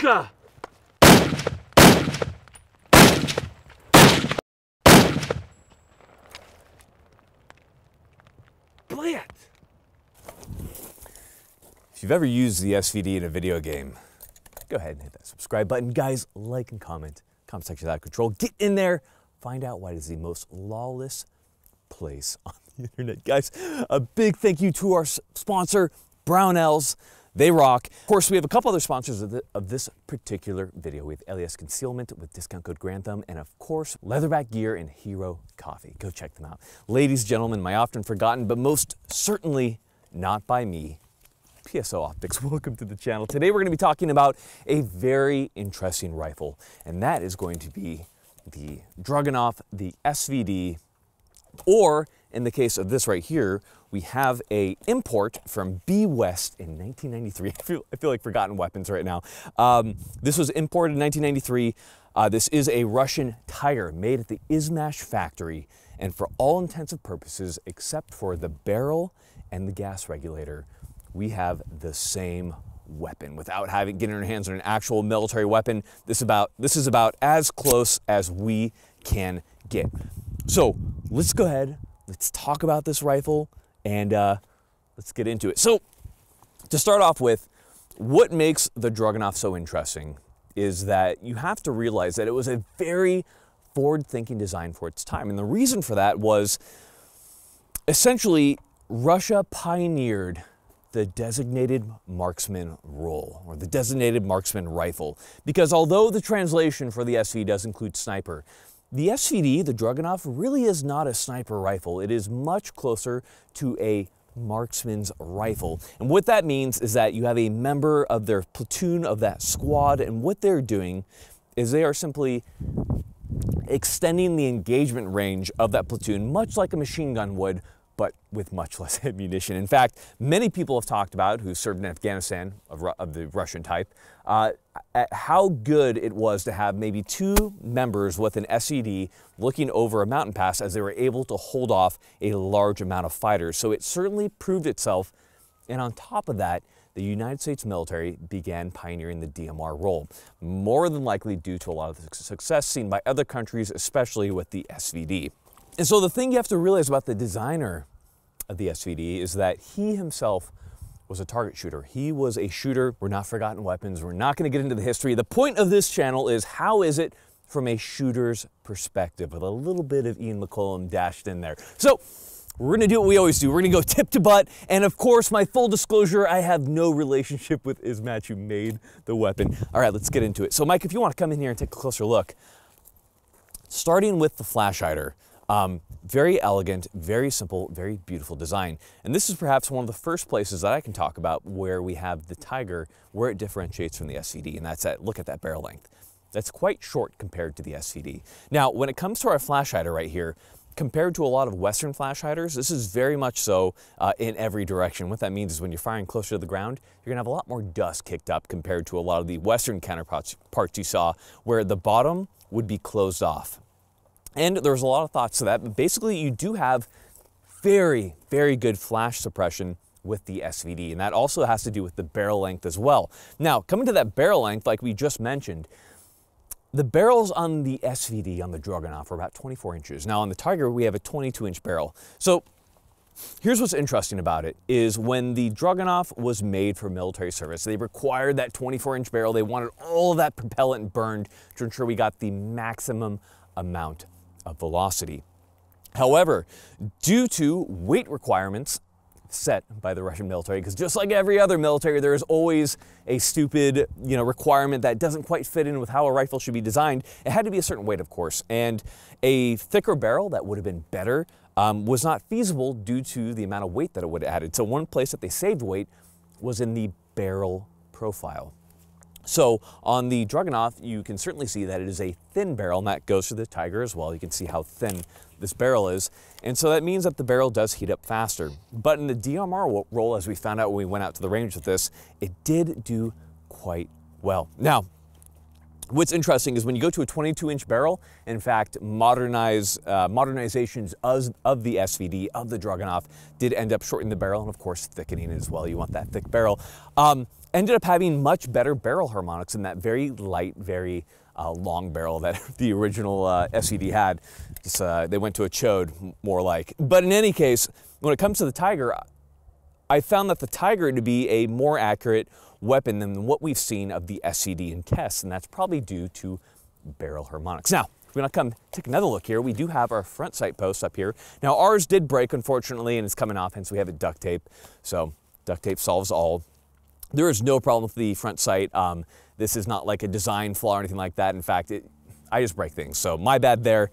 Suka! Play it! If you've ever used the SVD in a video game, go ahead and hit that subscribe button. Guys, like and comment. Comment section out of control. Get in there. Find out why it is the most lawless place on the internet. Guys, a big thank you to our sponsor, Brownells. They rock. Of course, we have a couple other sponsors of this particular video. We have LES Concealment with discount code GRANDTHUMB, and of course, Leatherback Gear and Hero Coffee. Go check them out. Ladies, gentlemen, my often forgotten, but most certainly not by me, PSO Optics. Welcome to the channel. Today we're going to be talking about a very interesting rifle, and that is going to be the Dragunov, the SVD, or in the case of this right here, we have a import from B West in 1993. I feel like forgotten weapons right now. This was imported in 1993. This is a Russian Tiger made at the Izmash factory, and for all intents and purposes, except for the barrel and the gas regulator, we have the same weapon. Without getting our hands on an actual military weapon, this is about as close as we can get. So let's go ahead, let's talk about this rifle, and let's get into it. So to start off with, what makes the Dragunov so interesting is that you have to realize that it was a very forward-thinking design for its time. And the reason for that was essentially Russia pioneered the designated marksman role, or the designated marksman rifle. Because although the translation for the SVD does include sniper, the SVD, the Dragunov, really is not a sniper rifle. It is much closer to a marksman's rifle. And what that means is that you have a member of their platoon of that squad, and what they're doing is they are simply extending the engagement range of that platoon, much like a machine gun would, but with much less ammunition. In fact, many people have talked about, who served in Afghanistan of the Russian type, at how good it was to have maybe two members with an SVD looking over a mountain pass as they were able to hold off a large amount of fighters. So it certainly proved itself. And on top of that, the United States military began pioneering the DMR role, more than likely due to a lot of the success seen by other countries, especially with the SVD. And so the thing you have to realize about the designer of the SVD is that he himself was a target shooter. He was a shooter. We're not forgotten weapons. We're not going to get into the history. The point of this channel is, how is it from a shooter's perspective, with a little bit of Ian McCollum dashed in there. So we're going to do what we always do. We're going to go tip to butt. And of course, my full disclosure, I have no relationship with Izmash, who made the weapon. All right, let's get into it. So Mike, if you want to come in here and take a closer look, starting with the flash hider. Very elegant, very simple, very beautiful design. And this is perhaps one of the first places that I can talk about where we have the Tiger, where it differentiates from the SVD, and that's look at that barrel length. That's quite short compared to the SVD. Now, when it comes to our flash hider right here, compared to a lot of Western flash hiders, this is very much so in every direction. What that means is when you're firing closer to the ground, you're gonna have a lot more dust kicked up compared to a lot of the Western counterparts you saw, where the bottom would be closed off. And there's a lot of thoughts to that, but basically you do have very, very good flash suppression with the SVD, and that also has to do with the barrel length as well. Now, coming to that barrel length, like we just mentioned, the barrels on the SVD, on the Dragunov, are about 24 inches. Now on the Tiger, we have a 22-inch barrel. So here's what's interesting about it, is when the Dragunov was made for military service, they required that 24-inch barrel. They wanted all of that propellant burned to ensure we got the maximum amount of velocity. However, due to weight requirements set by the Russian military, because just like every other military, there is always a stupid, requirement that doesn't quite fit in with how a rifle should be designed. It had to be a certain weight, of course, and a thicker barrel that would have been better was not feasible due to the amount of weight that it would have added. So one place that they saved weight was in the barrel profile. So on the Dragunov, you can certainly see that it is a thin barrel, and that goes for the Tiger as well. You can see how thin this barrel is. And so that means that the barrel does heat up faster. But in the DMR roll, as we found out when we went out to the range with this, it did do quite well. Now, What's interesting is when you go to a 22-inch barrel, in fact, modernizations of the SVD, of the Dragunov, did end up shortening the barrel, and of course thickening it as well. You want that thick barrel. Ended up having much better barrel harmonics than that very light, very long barrel that the original SVD had. Just, they went to a chode, more like. But in any case, when it comes to the Tiger, I found that the Tiger to be a more accurate weapon than what we've seen of the SVD in tests, and that's probably due to barrel harmonics. Now, if we're gonna come take another look here, we do have our front sight post up here. Now, ours did break, unfortunately, and it's coming off, hence we have it duct tape. So, duct tape solves all. There is no problem with the front sight. This is not like a design flaw or anything like that. In fact, I just break things, so my bad there.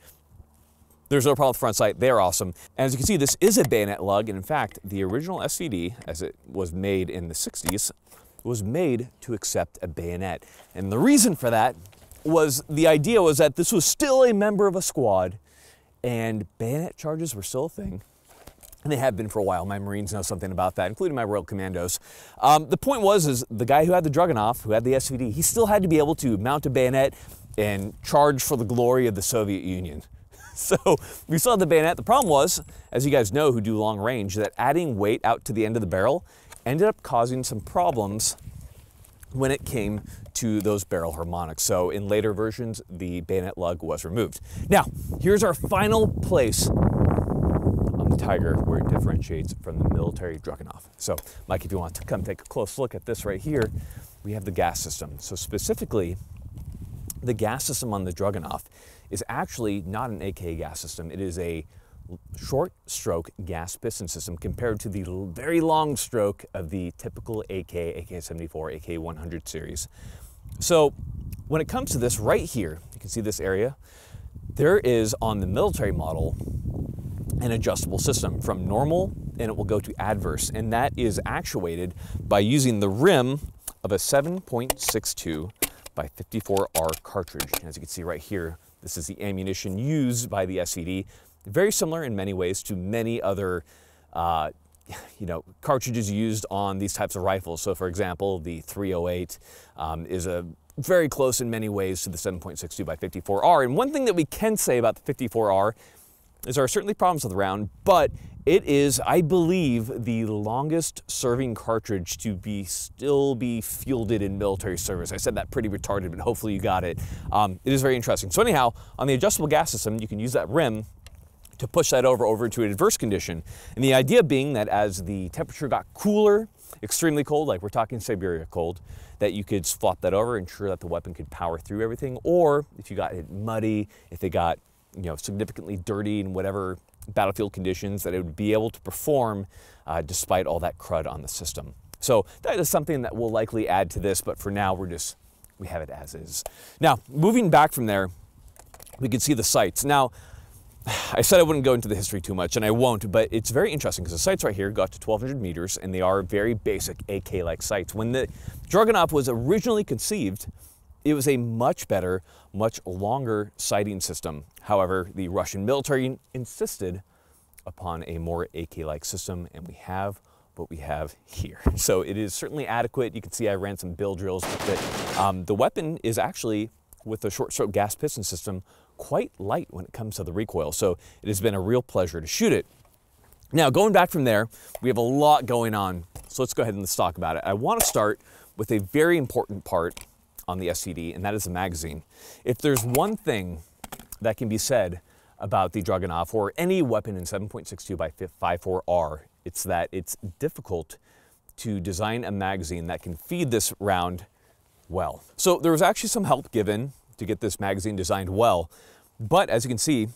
There's no problem with the front sight. They're awesome. And as you can see, this is a bayonet lug, and in fact, the original SVD, as it was made in the 60s, was made to accept a bayonet. And the reason for that was, the idea was that this was still a member of a squad, and bayonet charges were still a thing. And they have been for a while. My Marines know something about that, including my Royal Commandos. The point was, the guy who had the Dragunov, who had the SVD, he still had to be able to mount a bayonet and charge for the glory of the Soviet Union. So we saw the bayonet. The problem was, as you guys know who do long range, that adding weight out to the end of the barrel ended up causing some problems when it came to those barrel harmonics. So in later versions, the bayonet lug was removed. Now, here's our final place on the Tiger where it differentiates from the military Dragunov. So, Mike, if you want to come take a close look at this right here, we have the gas system. So specifically, the gas system on the Dragunov is actually not an AK gas system. It is a short stroke gas piston system compared to the very long stroke of the typical AK, AK-74, AK-100 series. So when it comes to this right here, you can see this area, there is on the military model an adjustable system from normal, and it will go to adverse, and that is actuated by using the rim of a 7.62 by 54R cartridge. As you can see right here, this is the ammunition used by the SVD. Very similar in many ways to many other cartridges used on these types of rifles. So for example, the 308 is very close in many ways to the 7.62 by 54R. And one thing that we can say about the 54R is there are certainly problems with the round, but it is, I believe, the longest serving cartridge to still be fielded in military service. I said that pretty retarded, but hopefully you got it. It is very interesting. So anyhow, on the adjustable gas system, you can use that rim to push that over to an adverse condition. And the idea being that as the temperature got cooler, extremely cold, like we're talking Siberia cold, that you could flop that over and ensure that the weapon could power through everything. Or if you got it muddy, if it got significantly dirty in whatever battlefield conditions, that it would be able to perform despite all that crud on the system. So that is something that we'll likely add to this, but for now we have it as is. Now, moving back from there, we can see the sights. Now, I said I wouldn't go into the history too much, and I won't, but it's very interesting because the sights right here got to 1,200 meters, and they are very basic AK-like sights. When the Dragunov was originally conceived, it was a much better, much longer sighting system. However, the Russian military insisted upon a more AK-like system, and we have what we have here. So it is certainly adequate. You can see I ran some bill drills with it. The weapon is actually, with the short stroke gas piston system, quite light when it comes to the recoil. So it has been a real pleasure to shoot it. Now, going back from there, we have a lot going on. So let's go ahead and let's talk about it. I want to start with a very important part on the SVD, and that is the magazine. If there's one thing that can be said about the Dragunov or any weapon in 7.62 by 54R, it's that it's difficult to design a magazine that can feed this round well. So there was actually some help given to get this magazine designed well, but as you can see,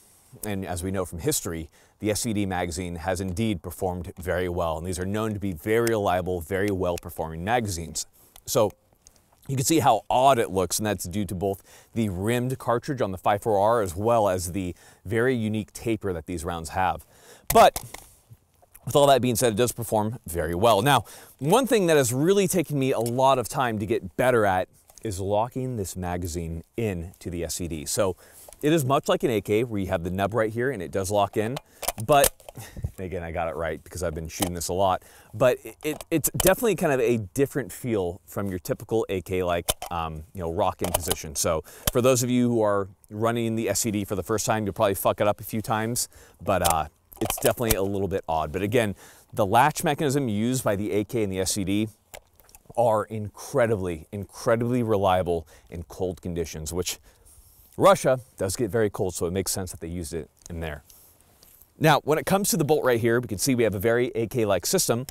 and as we know from history, the SVD magazine has indeed performed very well, and these are known to be very reliable, very well-performing magazines. So you can see how odd it looks, and that's due to both the rimmed cartridge on the 54R as well as the very unique taper that these rounds have. But with all that being said, it does perform very well. Now, one thing that has really taken me a lot of time to get better at is locking this magazine in to the SVD. So it is much like an AK where you have the nub right here and it does lock in, but again, I got it right because I've been shooting this a lot, but it's definitely kind of a different feel from your typical AK-like, you know, rock-in position. So for those of you who are running the SVD for the first time, you'll probably fuck it up a few times, but it's definitely a little bit odd. But again, the latch mechanism used by the AK and the SVD are incredibly, incredibly reliable in cold conditions, which Russia does get very cold, so it makes sense that they used it in there. Now, when it comes to the bolt right here, we can see we have a very AK-like system.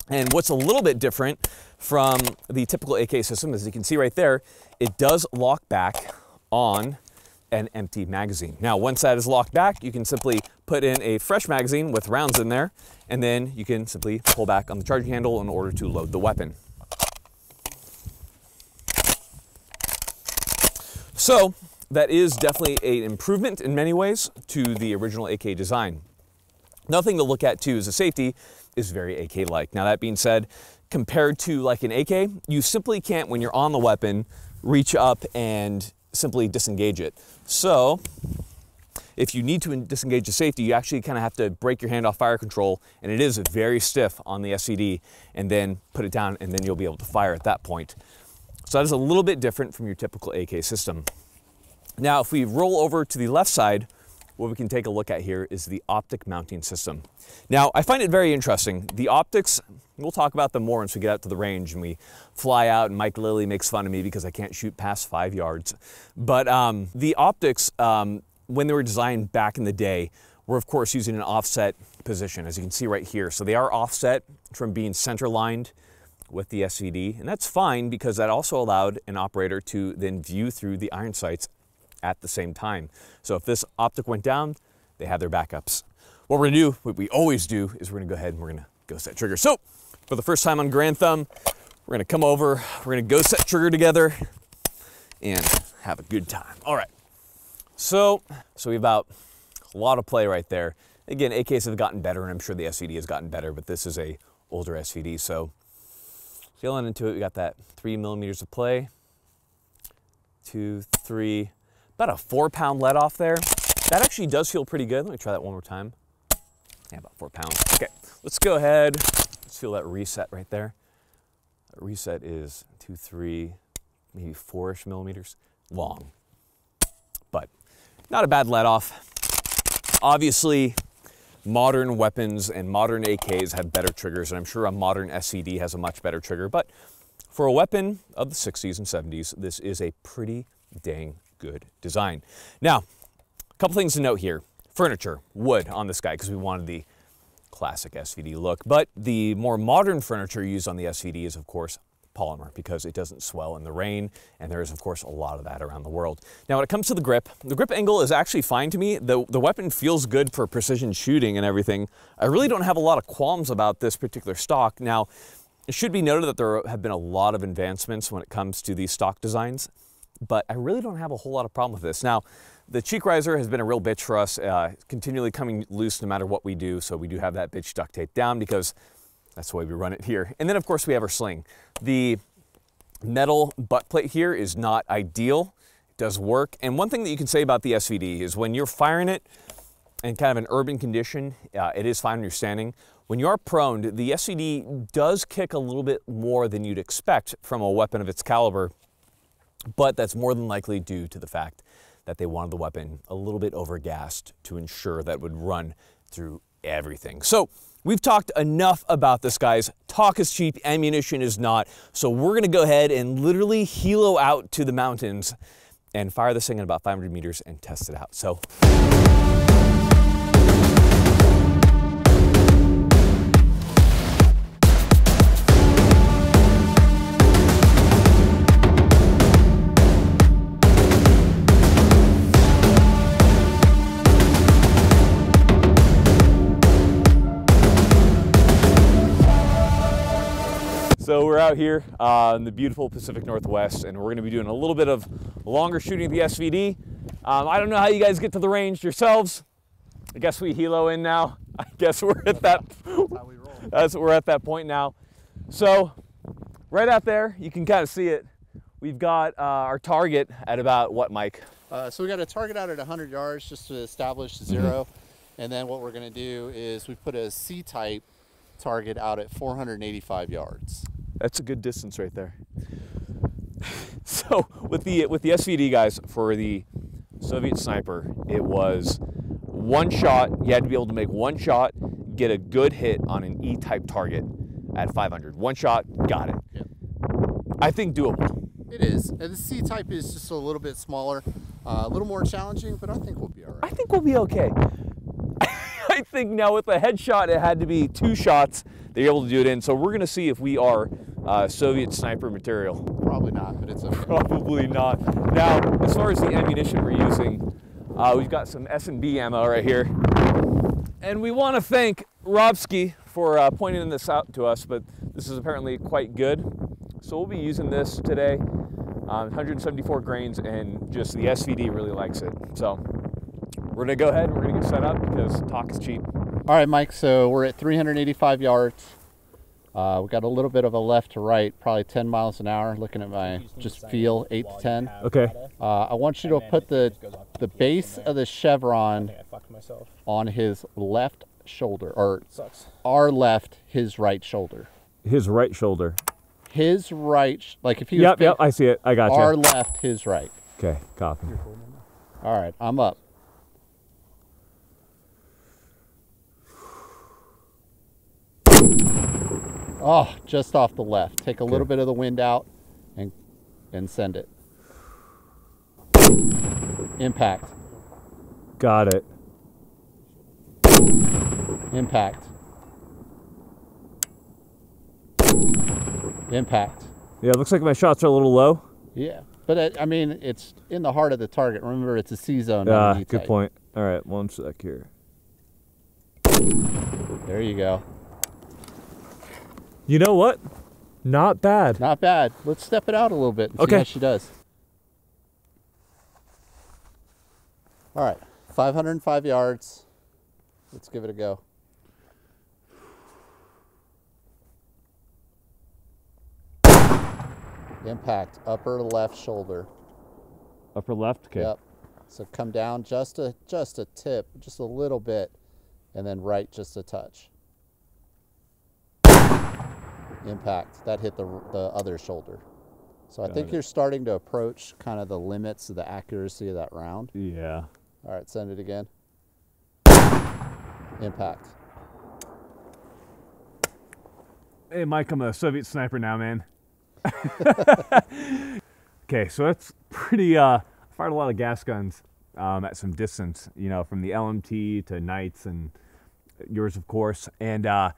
And what's a little bit different from the typical AK system, as you can see right there, it does lock back on an empty magazine. Now, once that is locked back, you can simply put in a fresh magazine with rounds in there, and then you can simply pull back on the charging handle in order to load the weapon. So that is definitely an improvement in many ways to the original AK design. Another thing to look at too is the safety is very AK-like. Now that being said, compared to like an AK, you simply can't, when you're on the weapon, reach up and simply disengage it. So if you need to disengage the safety, you actually kind of have to break your hand off fire control, and it is very stiff on the SVD, and then put it down, and then you'll be able to fire at that point. So that is a little bit different from your typical AK system. Now, if we roll over to the left side, what we can take a look at here is the Optic mounting system. Now, I find it very interesting. The optics, we'll talk about them more once we get out to the range and we fly out, and Mike Lilly makes fun of me because I can't shoot past 5 yards. But the optics, when they were designed back in the day, were of course using an offset position, as you can see right here. So they are offset from being center lined with the SVD, and that's fine because that also allowed an operator to then view through the iron sights at the same time. So if this optic went down, they have their backups. What we're gonna do, what we always do, is we're gonna go ahead and we're gonna go set trigger. So for the first time on Grand Thumb, we're gonna come over, we're gonna go set trigger together and have a good time. All right, so we have about a lot of play right there. Again, AKs have gotten better, and I'm sure the SVD has gotten better, but this is a older SVD, so feeling into it. We got that 3 millimeters of play, 2, 3, about a 4-pound let off there. That actually does feel pretty good. Let me try that one more time. Yeah, about 4 pounds. Okay, let's go ahead. Let's feel that reset right there. That reset is 2, 3, maybe 4-ish millimeters long, but not a bad let off. Obviously, modern weapons and modern AKs have better triggers, and I'm sure a modern SVD has a much better trigger, but for a weapon of the 60s and 70s, this is a pretty dang good design. Now, a couple things to note here. Furniture, wood on this guy, because we wanted the classic SVD look, but the more modern furniture used on the SVD is, of course, polymer, because it doesn't swell in the rain, and there is, of course, a lot of that around the world. Now, when it comes to the grip angle is actually fine to me. The weapon feels good for precision shooting and everything. I really don't have a lot of qualms about this particular stock. Now, it should be noted that there have been a lot of advancements when it comes to these stock designs, but I really don't have a whole lot of problem with this. Now, the cheek riser has been a real bitch for us, continually coming loose no matter what we do, so we do have that bitch duct taped down because that's the way we run it here. And then, of course, we have our sling. The metal butt plate here is not ideal. It does work. And one thing that you can say about the SVD is when you're firing it in kind of an urban condition, it is fine when you're standing. When you are prone, the SVD does kick a little bit more than you'd expect from a weapon of its caliber, but that's more than likely due to the fact that they wanted the weapon a little bit overgassed to ensure that it would run through everything. So we've talked enough about this, guys. Talk is cheap, ammunition is not. So we're gonna go ahead and literally helo out to the mountains and fire this thing at about 500 meters and test it out. So. So we're out here in the beautiful Pacific Northwest, and we're going to be doing a little bit of longer shooting at the SVD. I don't know how you guys get to the range yourselves. I guess we helo in now. I guess we're at that. We're at that point now. So right out there, you can kind of see it. We've got our target at about what, Mike? So we got a target out at 100 yards just to establish zero. And then what we're going to do is we put a C-type target out at 485 yards. That's a good distance right there. So with the SVD, guys, for the Soviet sniper, it was one shot. You had to be able to make one shot, get a good hit on an E-type target at 500. One shot, got it. Yep. I think doable. It is. And the C-type is just a little bit smaller, a little more challenging, but I think we'll be all right. I think we'll be okay. I think now with a headshot, it had to be 2 shots that you're able to do it in. So we're going to see if we are Soviet sniper material. Probably not, but it's okay. Probably not. Now, as far as the ammunition we're using, we've got some S&B ammo right here. And we want to thank Robsky for pointing this out to us, but this is apparently quite good. So we'll be using this today, 174 grains, and just the SVD really likes it. So we're gonna go ahead and we're gonna get set up because talk is cheap. All right, Mike, so we're at 385 yards. We got a little bit of a left to right, probably 10 miles an hour, looking at my just feel, 8 to 10. Okay. I want you to put the base of the chevron on his left shoulder, or our left, his right shoulder. His right shoulder. His right, like if he was Yep, I see it. I got you. Our left, his right. Okay, copy. All right, I'm up. Oh, just off the left. Take a little bit of the wind out and send it. Impact. Got it. Impact. Impact. Yeah, it looks like my shots are a little low. Yeah, but I mean, it's in the heart of the target. Remember, it's a C-zone. Good point. All right, 1 sec here. There you go. You know what? Not bad. Not bad. Let's step it out a little bit and see how she does. All right, 505 yards. Let's give it a go. Impact, upper left shoulder. Upper left? Okay. Yep. So come down just a tip, just a little bit, and then right just a touch. Impact. That hit the other shoulder. So I think you're starting to approach kind of the limits of the accuracy of that round. Yeah. All right, send it again. Impact. Hey, Mike, I'm a Soviet sniper now, man. Okay, so that's pretty, I fired a lot of gas guns at some distance, you know, from the LMT to Knights and yours, of course. And I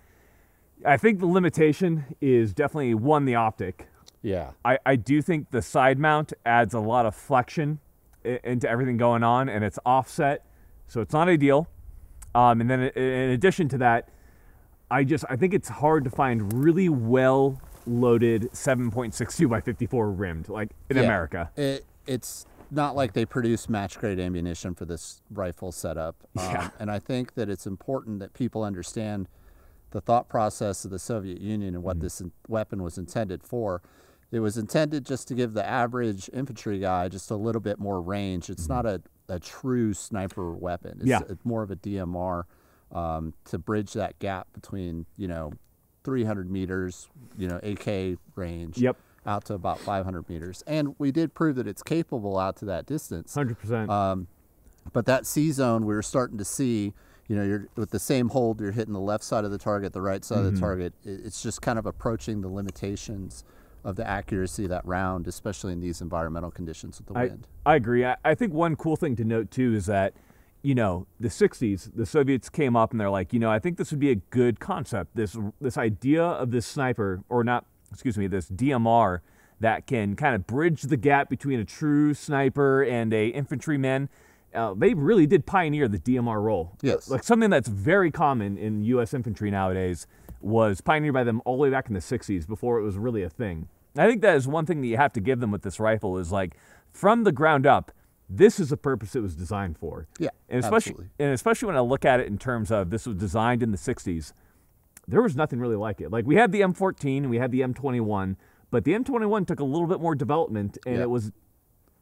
think the limitation is definitely, one, the optic. Yeah. I do think the side mount adds a lot of flexion into everything going on, and it's offset, so it's not ideal. And then in addition to that, I think it's hard to find really well loaded 7.62 by 54 rimmed, like in America. It's not like they produce match grade ammunition for this rifle setup. And I think that it's important that people understand the thought process of the Soviet Union and what this weapon was intended for. It was intended just to give the average infantry guy just a little bit more range. It's not a true sniper weapon. It's more of a DMR to bridge that gap between, 300 meters, AK range, out to about 500 meters. And we did prove that it's capable out to that distance. 100%. But that C-zone, we were starting to see, you're with the same hold, you're hitting the left side of the target, the right side of the target. It's just kind of approaching the limitations of the accuracy of that round, especially in these environmental conditions with the wind. I agree. I think one cool thing to note, too, is that, the 60s, the Soviets came up and they're like, I think this would be a good concept. This idea of this sniper, or not, excuse me, this DMR that can kind of bridge the gap between a true sniper and a infantryman. They really did pioneer the DMR role. Yes. Like something that's very common in U.S. infantry nowadays was pioneered by them all the way back in the 60s before it was really a thing. I think that is one thing that you have to give them with this rifle is like from the ground up, this is the purpose it was designed for. Yeah, and absolutely. especially when I look at it in terms of this was designed in the 60s, there was nothing really like it. Like we had the M14 and we had the M21, but the M21 took a little bit more development and it was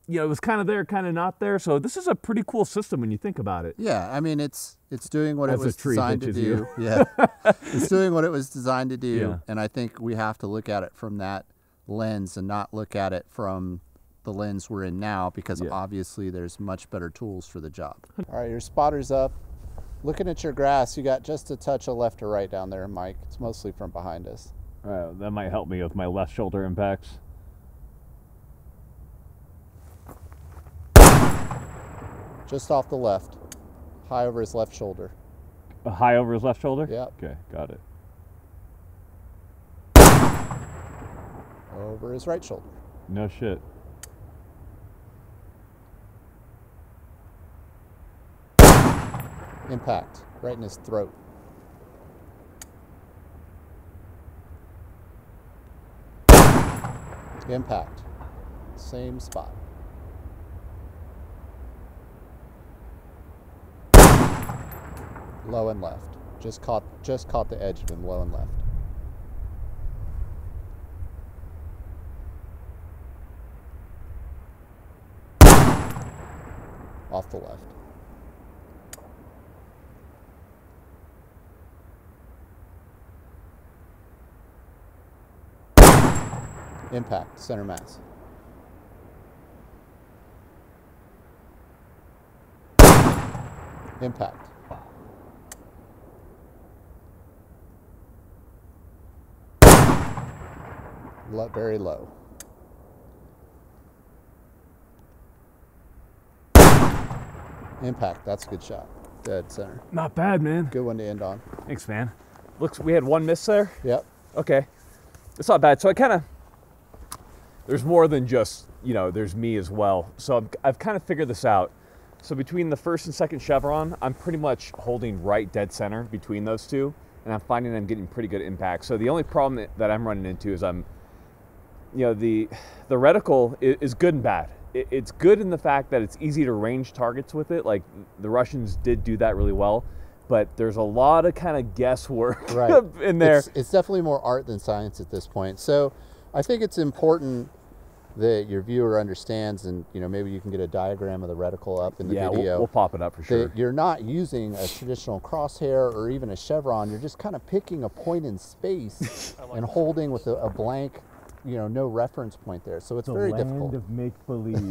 you know, it was kind of there, kind of not there. So this is a pretty cool system when you think about it. Yeah, I mean, it's doing what it was designed to do. You. Yeah, it's doing what it was designed to do, Yeah. and I think we have to look at it from that lens and not look at it from the lens we're in now, because obviously there's much better tools for the job. All right, your spotter's up. Looking at your grass, you got just a touch of left or right down there, Mike. It's mostly from behind us. That might help me with my left shoulder impacts. Just off the left, high over his left shoulder. High over his left shoulder? Yep. Okay, got it. Over his right shoulder. No shit. Impact, right in his throat. Impact, same spot. Low and left. Just caught the edge of him, low and left. Off the left. Impact, center mass. Impact. Very low. Impact, that's a good shot. Dead center. Not bad, man. Good one to end on. Thanks, man. Looks, we had one miss there. Yep. Okay. It's not bad. So there's more than just, you know, there's me as well. So I've kind of figured this out. So between the first and second chevron, I'm pretty much holding right dead center between those two, and I'm finding I'm getting pretty good impact. So the only problem that I'm running into is the reticle is good and bad. It's good in the fact that it's easy to range targets with it. Like the Russians did do that really well, but there's a lot of kind of guesswork in there. It's definitely more art than science at this point. So I think it's important that your viewer understands, and maybe you can get a diagram of the reticle up in the video. Yeah, we'll pop it up for sure. That you're not using a traditional crosshair or even a chevron. You're just kind of picking a point in space and holding with a blank, no reference point there. So it's very difficult. The land of make-believe.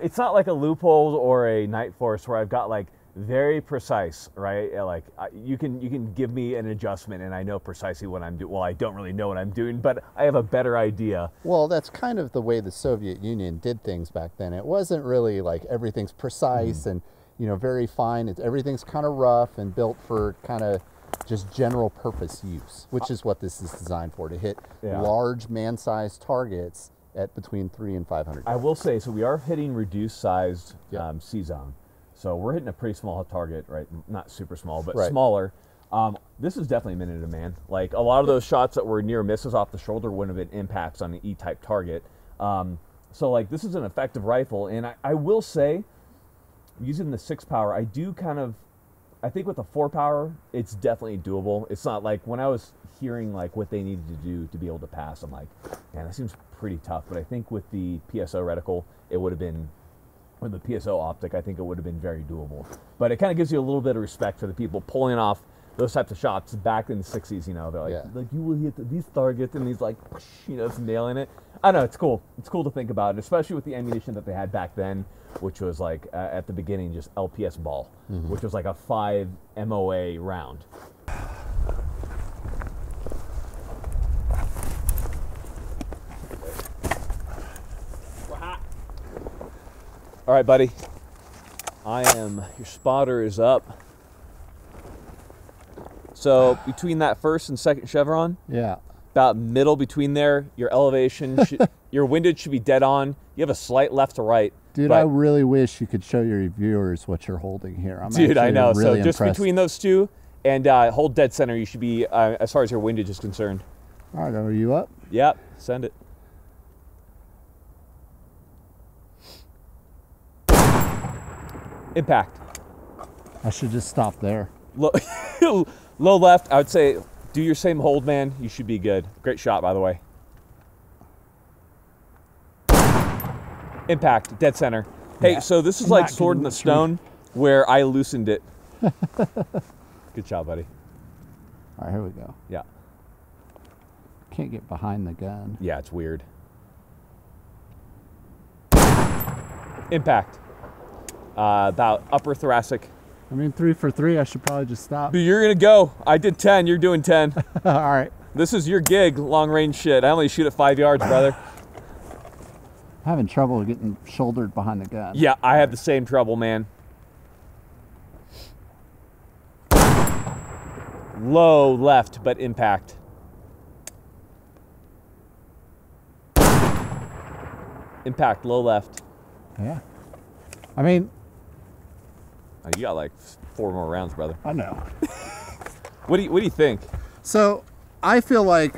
It's not like a loophole or a Night Force where I've got like very precise, right? Like you can give me an adjustment and I know precisely what I'm doing. Well, I don't really know what I'm doing, but I have a better idea. Well, that's kind of the way the Soviet Union did things back then. It wasn't really like everything's precise and very fine. Everything's kind of rough and built for kind of just general purpose use, which is what this is designed for, to hit large man-sized targets at between 300 and 500 yards. I will say, so we are hitting reduced sized C-zone. So we're hitting a pretty small target, right? Not super small, but smaller. This is definitely minute of man. Like a lot of those shots that were near misses off the shoulder wouldn't have been impacts on an E-type target. So like this is an effective rifle, and I will say, using the 6 power, I think with the 4 power, it's definitely doable. It's not like when I was hearing like what they needed to do to be able to pass, I'm like, man, that seems pretty tough. But I think with the PSO reticle, it would have been, or the PSO optic, I think it would have been very doable. But it kind of gives you a little bit of respect for the people pulling off those types of shots back in the 60s. They're like you will hit these targets, and he's like, it's nailing it. I know, it's cool. It's cool to think about, especially with the ammunition that they had back then, which was like at the beginning just LPS ball, which was like a 5 MOA round. All right, buddy. Your spotter is up. So between that first and second chevron, about middle between there, your elevation, your windage should be dead on. You have a slight left to right. Dude, I really wish you could show your viewers what you're holding here. Dude, I know. Really so just impressed. Between those two and hold dead center, you should be, as far as your windage is concerned. All right, are you up? Yep, send it. Impact. I should just stop there. Low left, I would say do your same hold, man. You should be good. Great shot, by the way. Impact, dead center. Hey, so this is like Sword in the Stone, where I loosened it. Good job, buddy. All right, here we go. Yeah. Can't get behind the gun. Yeah, it's weird. Impact. About upper thoracic. I mean, 3 for 3. I should probably just stop. But you're gonna go. I did 10. You're doing 10. All right. This is your gig, long range shit. I only shoot at 5 yards, brother. I'm having trouble getting shouldered behind the gun. Yeah, I have the same trouble, man. Low left, but impact. Impact, low left. Yeah. I mean, oh, you got like 4 more rounds, brother. I know. What do you think? So, I feel like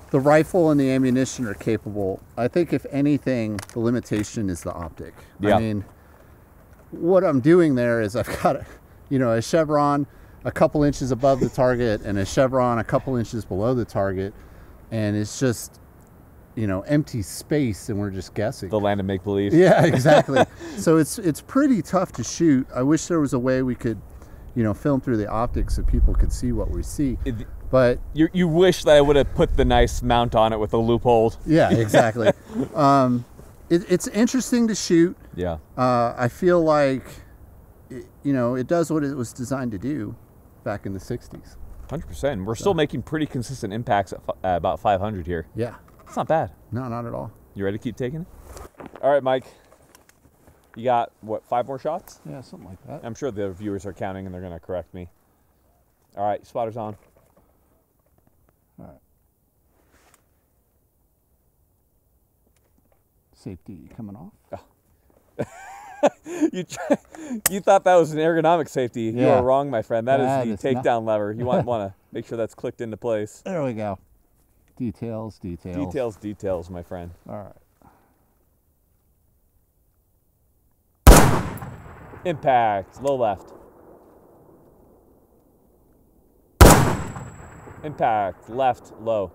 the rifle and the ammunition are capable. I think if anything, the limitation is the optic. Yeah. I mean, what I'm doing there is I've got, a chevron a couple inches above the target and a chevron a couple inches below the target, and it's just, empty space, and we're just guessing. The land of make-believe. Yeah, exactly. So it's pretty tough to shoot. I wish there was a way we could, film through the optics so people could see what we see. But you wish that I would have put the nice mount on it with a loophole. Yeah, exactly. It's interesting to shoot. Yeah. I feel like, it does what it was designed to do back in the 60s. 100%. We're still making pretty consistent impacts at about 500 here. Yeah. It's not bad. No, not at all. You ready to keep taking it? All right, Mike. You got, what, 5 more shots? Yeah, something like that. I'm sure the viewers are counting and they're going to correct me. All right, spotter's on. All right. Safety coming off. Oh. You thought that was an ergonomic safety. Yeah. You are wrong, my friend. That is the takedown lever. You want to make sure that's clicked into place. There we go. Details. Details, my friend. All right. Impact, low left. Impact, left, low.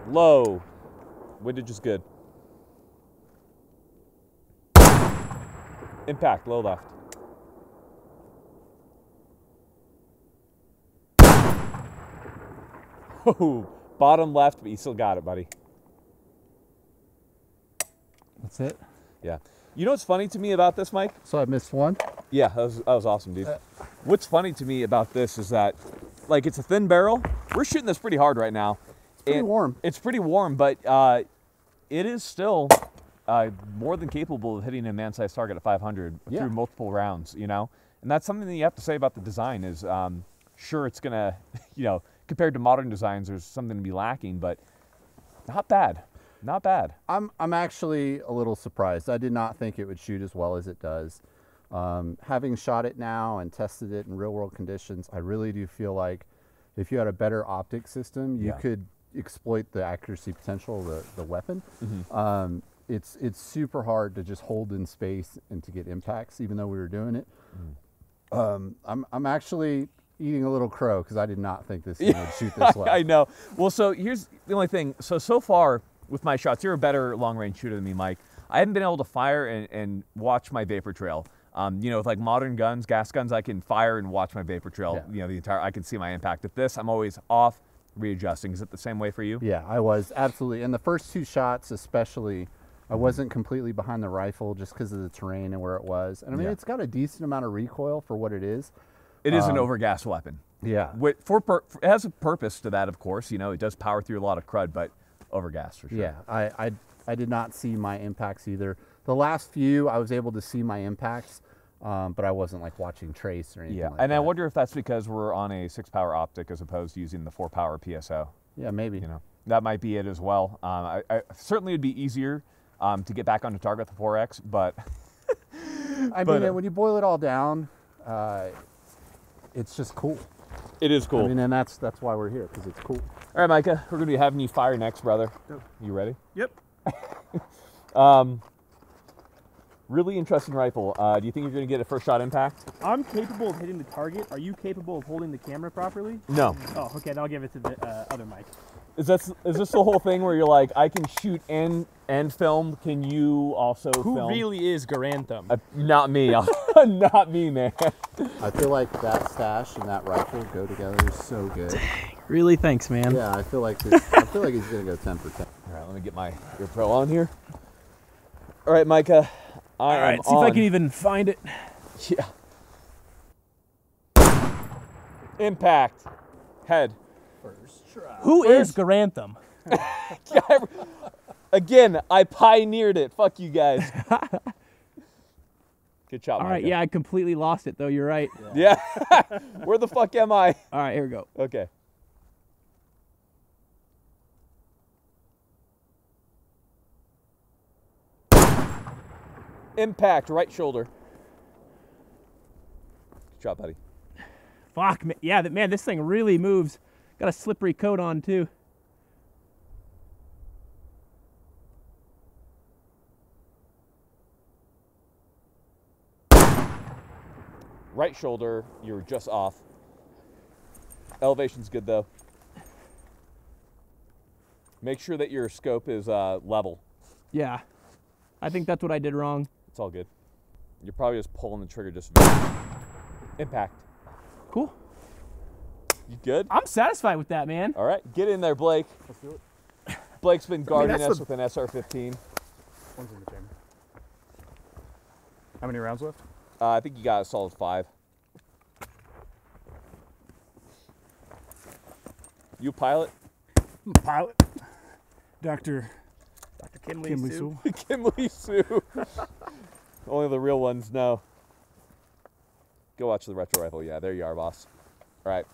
Low. Windage is good. Impact, low left. Oh, bottom left, but you still got it, buddy. That's it? Yeah. You know what's funny to me about this, Mike? So I missed one? Yeah, that was awesome, dude. What's funny to me about this is that, like, it's a thin barrel. We're shooting this pretty hard right now. It's pretty warm. It's pretty warm, but it is still more than capable of hitting a man-sized target at 500 through multiple rounds, And that's something that you have to say about the design is, sure, it's going to, compared to modern designs, there's something to be lacking, but not bad. Not bad. I'm actually a little surprised. I did not think it would shoot as well as it does. Having shot it now and tested it in real-world conditions, I really do feel like if you had a better optic system, you could exploit the accuracy potential of the weapon. Mm-hmm. It's super hard to just hold in space and to get impacts, even though we were doing it. I'm actually eating a little crow because I did not think this thing would shoot this well. I know. Well, so here's the only thing. So far with my shots, you're a better long-range shooter than me, Mike. I haven't been able to fire and watch my vapor trail. With like modern guns, gas guns, I can fire and watch my vapor trail. Yeah. I can see my impact. At this, I'm always off, readjusting. Is it the same way for you? Yeah, I was absolutely. And the first 2 shots, especially, I wasn't completely behind the rifle just because of the terrain and where it was. And I mean, it's got a decent amount of recoil for what it is. It is an overgas weapon. Yeah. It has a purpose to that, of course. It does power through a lot of crud, but overgas for sure. Yeah, I did not see my impacts either. The last few, I was able to see my impacts, but I wasn't like watching trace or anything like that. And I wonder if that's because we're on a 6-power optic as opposed to using the 4-power PSO. Yeah, maybe. That might be it as well. I certainly would be easier to get back onto target with the 4X, but I mean, when you boil it all down, it's just cool. It is cool. I mean, and that's why we're here, because it's cool. All right, Micah, we're going to be having you fire next, brother. Yep. You ready? Yep. Really interesting rifle. Do you think you're going to get a first shot impact? I'm capable of hitting the target. Are you capable of holding the camera properly? No. Oh, okay. Then I'll give it to the other mic. Is this the whole thing where you're like, I can shoot and film? Can you also film? Who really is Garantham? Not me. Not me, man. I feel like that stash and that rifle go together so good. Really? Thanks, man. Yeah, I feel like I feel like he's gonna go 10 for 10. All right, let me get my Ear Pro on here. All right, Micah. All right, see if I can even find it. Yeah. Impact. Head. First try. Who is Garantham? Again, I pioneered it. Fuck you guys. Good job, All right, Micah. yeah, I completely lost it, though. You're right. Yeah. Where the fuck am I? All right, here we go. Okay. Impact, right shoulder. Good job, buddy. Fuck, man. Yeah, man, this thing really moves. Got a slippery coat on, too. Right shoulder, you're just off. Elevation's good, though. Make sure that your scope is level. Yeah, I think that's what I did wrong. It's all good. You're probably just pulling the trigger just impact. Cool. You good? I'm satisfied with that, man. All right, get in there, Blake. Let's do it. Blake's been guarding us with an SR-15. One's in the chamber. How many rounds left? I think you got a solid 5. You pilot? Pilot. Dr. Kimley Sue. Kimley Sue. Only the real ones know. Go watch the retro rifle. Yeah, there you are, boss. All right.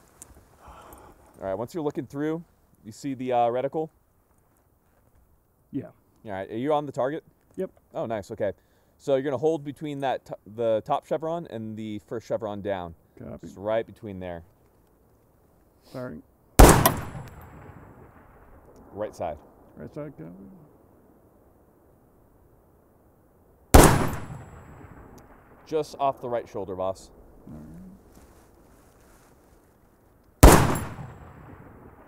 All right, once you're looking through, you see the reticle? Yeah. All right, are you on the target? Yep. Oh, nice, okay. So you're gonna hold between that the top chevron and the first chevron down. Copy. Just right between there. Sorry. Right side. Right side, copy. Just off the right shoulder, boss.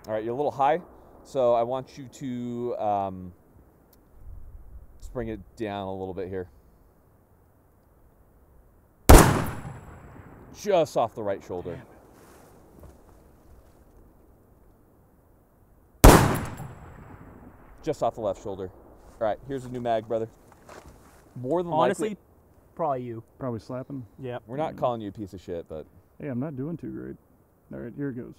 All right, you're a little high, so I want you to let's bring it down a little bit here. Just off the right shoulder. Just off the left shoulder. All right, here's a new mag, brother. More than Honestly, likely, probably you. Probably slapping. Yeah. we're not calling you a piece of shit, but Hey, I'm not doing too great. All right, here it goes.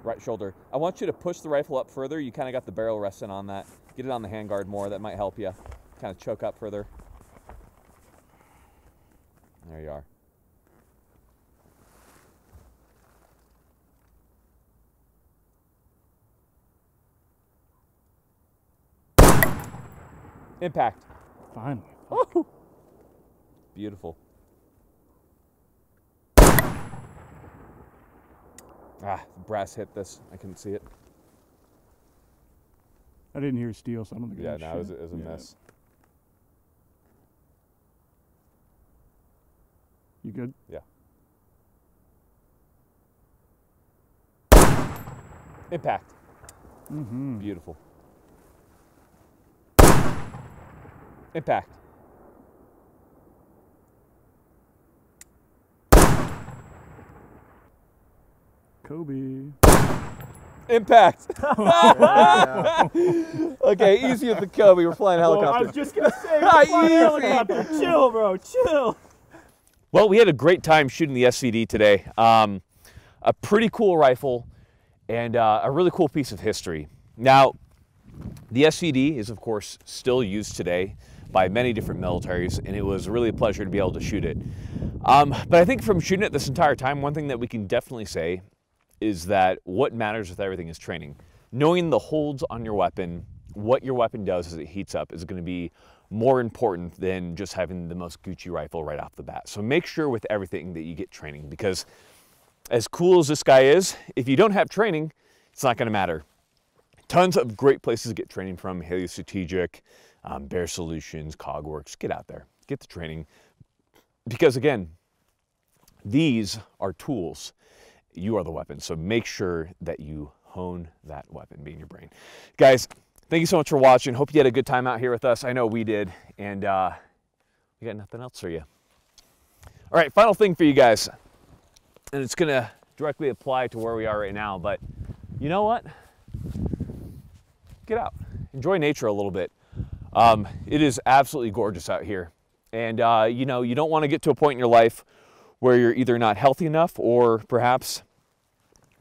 right shoulder. I want you to push the rifle up further. You kind of got the barrel resting on that. Get it on the handguard more. That might help you. Kind of choke up further. There you are. Impact. Finally. Woo! Beautiful. Ah, the brass hit this. I couldn't see it. I didn't hear steel, so I don't think. Yeah, I did no, it shit. was a Yeah. miss. You good? Yeah. Impact. Mm-hmm. Beautiful. Impact. Kobe. Impact. Okay, easy with the Kobe. We're flying helicopter. just gonna say, Easy. Chill, bro. Chill. Well, we had a great time shooting the SVD today. A pretty cool rifle and a really cool piece of history. Now, the SVD is, of course, still used today by many different militaries, and it was really a pleasure to be able to shoot it. But I think from shooting it this entire time, one thing that we can definitely say is that what matters with everything is training. Knowing the holds on your weapon, what your weapon does as it heats up, is going to be more important than just having the most Gucci rifle right off the bat. So make sure with everything that you get training, because as cool as this guy is, if you don't have training, it's not going to matter. Tons of great places to get training from: Haley Strategic, Bear Solutions, Cogworks. Get out there, get the training, because again, these are tools. You are the weapon. So make sure that you hone that weapon, being your brain. Guys, thank you so much for watching. Hope you had a good time out here with us. I know we did. And we got nothing else for you. All right, final thing for you guys. And it's going to directly apply to where we are right now. But you know what? Get out. Enjoy nature a little bit. It is absolutely gorgeous out here. And, you know, you don't want to get to a point in your life where you're either not healthy enough or perhaps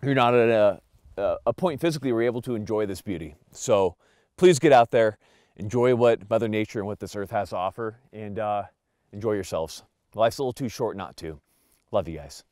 you're not at a point physically where you're able to enjoy this beauty. So please get out there, enjoy what Mother Nature and what this earth has to offer, and enjoy yourselves. Life's a little too short not to. Love you guys.